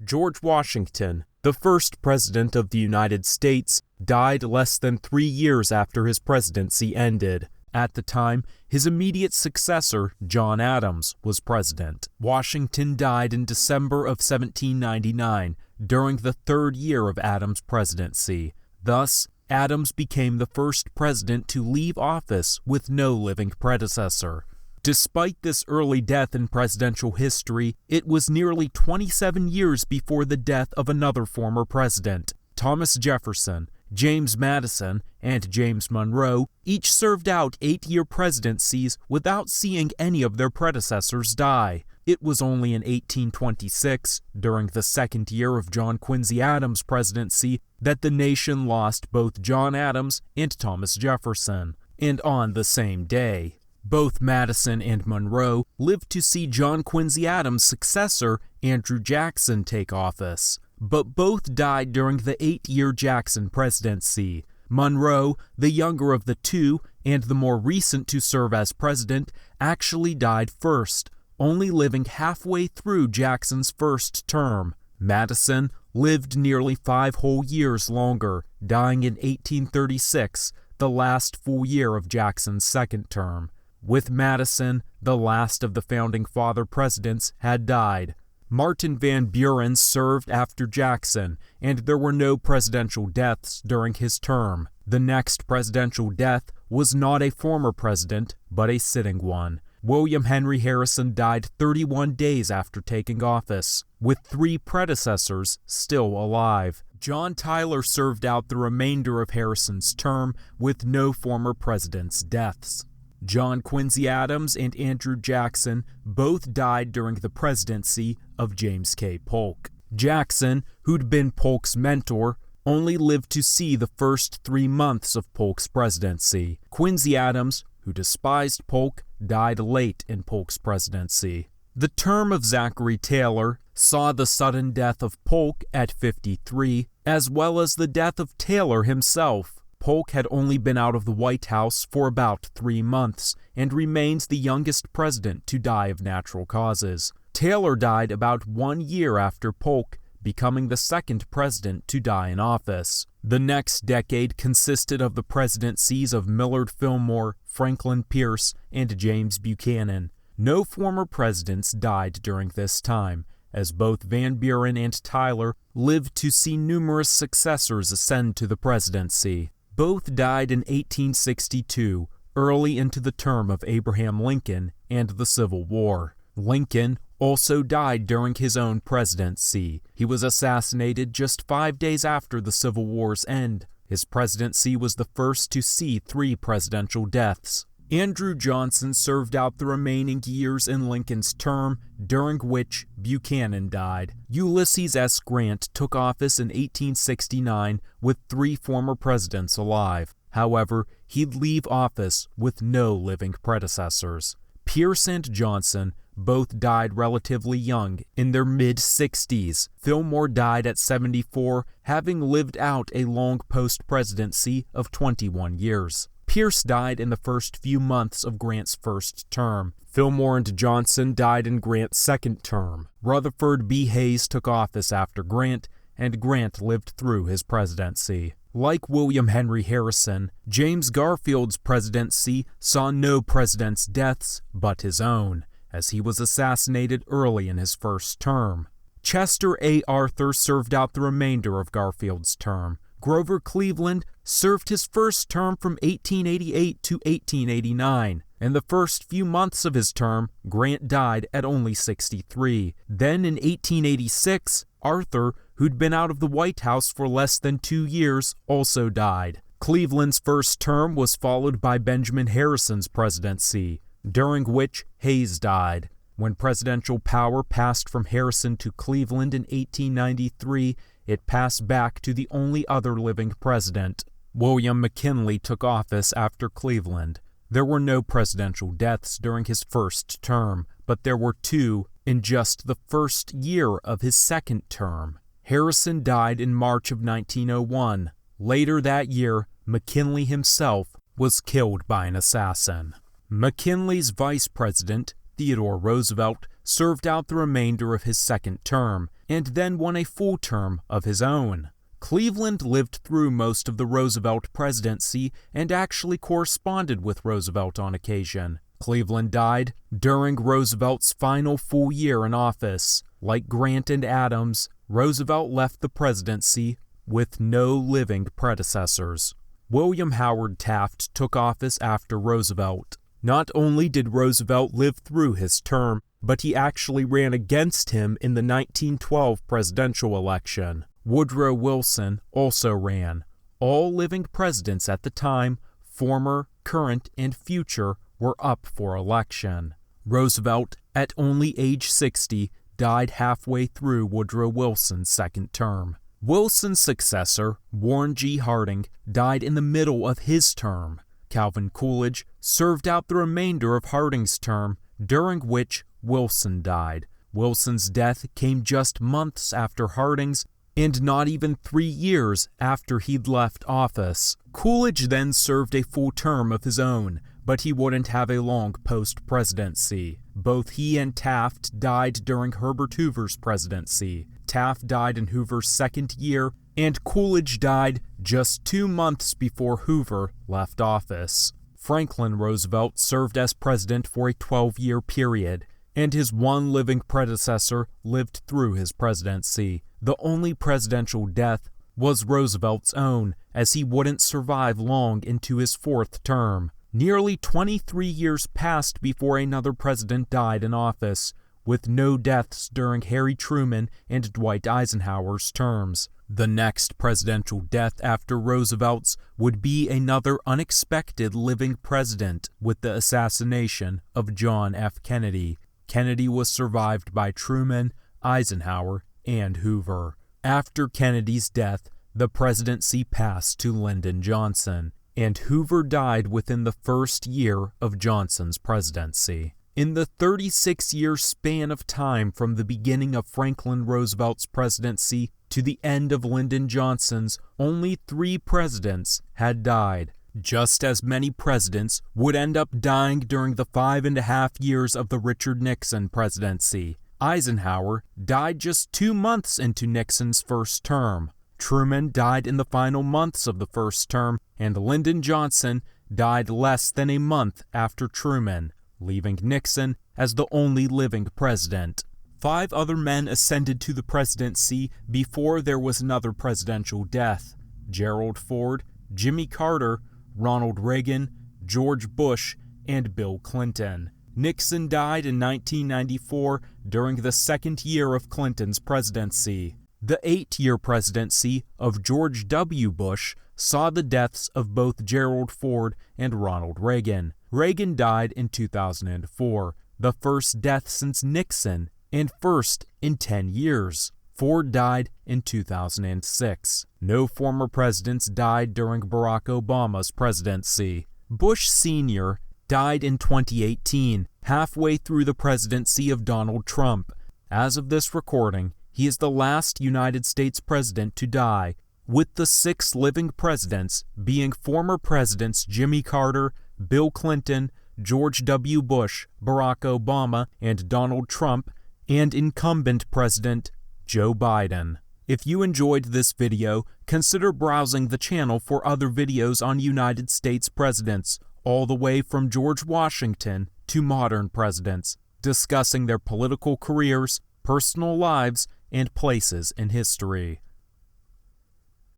George Washington, the first president of the United States, died less than 3 years after his presidency ended. At the time, his immediate successor, John Adams, was president. Washington died in December of 1799, during the 3rd year of Adams' presidency. Thus, Adams became the first president to leave office with no living predecessor. Despite this early death in presidential history, it was nearly 27 years before the death of another former president. Thomas Jefferson, James Madison, and James Monroe each served out 8-year presidencies without seeing any of their predecessors die. It was only in 1826, during the 2nd year of John Quincy Adams' presidency, that the nation lost both John Adams and Thomas Jefferson. And on the same day, both Madison and Monroe lived to see John Quincy Adams' successor, Andrew Jackson, take office. But both died during the 8-year Jackson presidency. Monroe, the younger of the two and the more recent to serve as president, actually died first, only living halfway through Jackson's first term. Madison lived nearly 5 whole years longer, dying in 1836, the last full year of Jackson's second term. With Madison, the last of the Founding Father presidents had died. Martin Van Buren served after Jackson, and there were no presidential deaths during his term. The next presidential death was not a former president, but a sitting one. William Henry Harrison died 31 days after taking office, with 3 predecessors still alive. John Tyler served out the remainder of Harrison's term with no former presidents' deaths. John Quincy Adams and Andrew Jackson both died during the presidency of James K. Polk. Jackson, who'd been Polk's mentor, only lived to see the first 3 months of Polk's presidency. Quincy Adams, who despised Polk, died late in Polk's presidency. The term of Zachary Taylor saw the sudden death of Polk at 53, as well as the death of Taylor himself. Polk had only been out of the White House for about 3 months and remains the youngest president to die of natural causes. Taylor died about 1 year after Polk, becoming the second president to die in office. The next decade consisted of the presidencies of Millard Fillmore, Franklin Pierce, and James Buchanan. No former presidents died during this time, as both Van Buren and Tyler lived to see numerous successors ascend to the presidency. Both died in 1862, early into the term of Abraham Lincoln and the Civil War. Lincoln also died during his own presidency. He was assassinated just 5 days after the Civil War's end. His presidency was the first to see 3 presidential deaths. Andrew Johnson served out the remaining years in Lincoln's term, during which Buchanan died. Ulysses S. Grant took office in 1869 with 3 former presidents alive. However, he'd leave office with no living predecessors. Pierce and Johnson both died relatively young, in their mid-60s. Fillmore died at 74, having lived out a long post-presidency of 21 years. Pierce died in the first few months of Grant's first term. Fillmore and Johnson died in Grant's second term. Rutherford B. Hayes took office after Grant, and Grant lived through his presidency. Like William Henry Harrison, James Garfield's presidency saw no president's deaths but his own, as he was assassinated early in his first term. Chester A. Arthur served out the remainder of Garfield's term. Grover Cleveland served his first term from 1888 to 1889. In the first few months of his term, Grant died at only 63. Then in 1886, Arthur, who'd been out of the White House for less than 2 years, also died. Cleveland's first term was followed by Benjamin Harrison's presidency, during which Hayes died. When presidential power passed from Harrison to Cleveland in 1893, it passed back to the only other living president. William McKinley took office after Cleveland. There were no presidential deaths during his first term, but there were 2 in just the first year of his second term. Harrison died in March of 1901. Later that year, McKinley himself was killed by an assassin. McKinley's vice president, Theodore Roosevelt, served out the remainder of his second term, and then won a full term of his own. Cleveland lived through most of the Roosevelt presidency and actually corresponded with Roosevelt on occasion. Cleveland died during Roosevelt's final full year in office. Like Grant and Adams, Roosevelt left the presidency with no living predecessors. William Howard Taft took office after Roosevelt. Not only did Roosevelt live through his term, but he actually ran against him in the 1912 presidential election. Woodrow Wilson also ran. All living presidents at the time, former, current, and future, were up for election. Roosevelt, at only age 60, died halfway through Woodrow Wilson's second term. Wilson's successor, Warren G. Harding, died in the middle of his term. Calvin Coolidge served out the remainder of Harding's term, during which Wilson died. Wilson's death came just months after Harding's, and not even 3 years after he'd left office. Coolidge then served a full term of his own, but he wouldn't have a long post-presidency. Both he and Taft died during Herbert Hoover's presidency. Taft died in Hoover's second year, and Coolidge died just 2 months before Hoover left office. Franklin Roosevelt served as president for a 12-year period, and his one living predecessor lived through his presidency. The only presidential death was Roosevelt's own, as he wouldn't survive long into his fourth term. Nearly 23 years passed before another president died in office, with no deaths during Harry Truman and Dwight Eisenhower's terms. The next presidential death after Roosevelt's would be another unexpected living president, with the assassination of John F. Kennedy. Kennedy was survived by Truman, Eisenhower, and Hoover. After Kennedy's death, the presidency passed to Lyndon Johnson, and Hoover died within the first year of Johnson's presidency. In the 36-year span of time from the beginning of Franklin Roosevelt's presidency to the end of Lyndon Johnson's, only 3 presidents had died. Just as many presidents would end up dying during the 5.5 years of the Richard Nixon presidency. Eisenhower died just 2 months into Nixon's first term. Truman died in the final months of the first term, and Lyndon Johnson died less than a month after Truman, leaving Nixon as the only living president. 5 other men ascended to the presidency before there was another presidential death: Gerald Ford, Jimmy Carter, Ronald Reagan, George Bush, and Bill Clinton. Nixon died in 1994 during the second year of Clinton's presidency. The 8-year presidency of George W. Bush saw the deaths of both Gerald Ford and Ronald Reagan. Reagan died in 2004, the first death since Nixon, and first in 10 years. Ford died in 2006. No former presidents died during Barack Obama's presidency. Bush Sr. died in 2018, halfway through the presidency of Donald Trump. As of this recording, he is the last United States president to die, with the 6 living presidents being former presidents Jimmy Carter, Bill Clinton, George W. Bush, Barack Obama, and Donald Trump, and incumbent President Joe Biden. If you enjoyed this video, consider browsing the channel for other videos on United States presidents, all the way from George Washington to modern presidents, discussing their political careers, personal lives, and places in history.